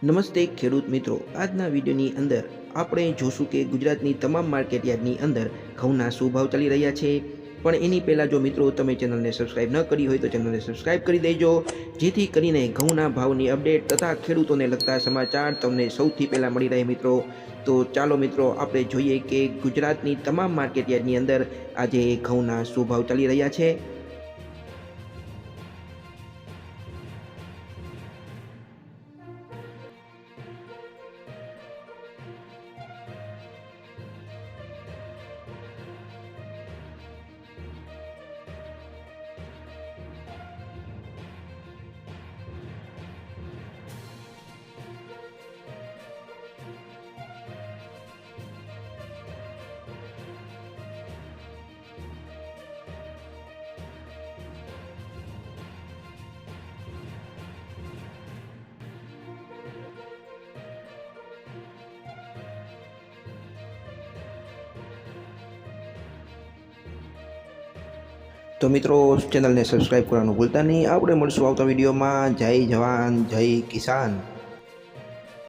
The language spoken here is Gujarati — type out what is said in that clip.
નમસ્તે ખેડૂત મિત્રો, આજના વિડીયોની અંદર આપણે જોશું કે ગુજરાતની તમામ માર્કેટ યાર્ડની અંદર ઘઉંના શું ભાવ ચાલી રહ્યા છે। પણ એની પહેલાં જો મિત્રો તમે ચેનલને સબસ્ક્રાઇબ ન કરી હોય તો ચેનલને સબસ્ક્રાઇબ કરી દેજો, જેથી કરીને ઘઉંના ભાવની અપડેટ તથા ખેડૂતોને લગતા સમાચાર તમને સૌથી પહેલાં મળી રહે મિત્રો। તો ચાલો મિત્રો આપણે જોઈએ કે ગુજરાતની તમામ માર્કેટ યાર્ડની અંદર આજે ઘઉંના શું ભાવ ચાલી રહ્યા છે। તો મિત્રો ચેનલને સબસ્ક્રાઇબ કરવાનું ભૂલતા નહીં। આપણે મળશું આવતા વિડીયોમાં। જય જવાન જય કિસાન।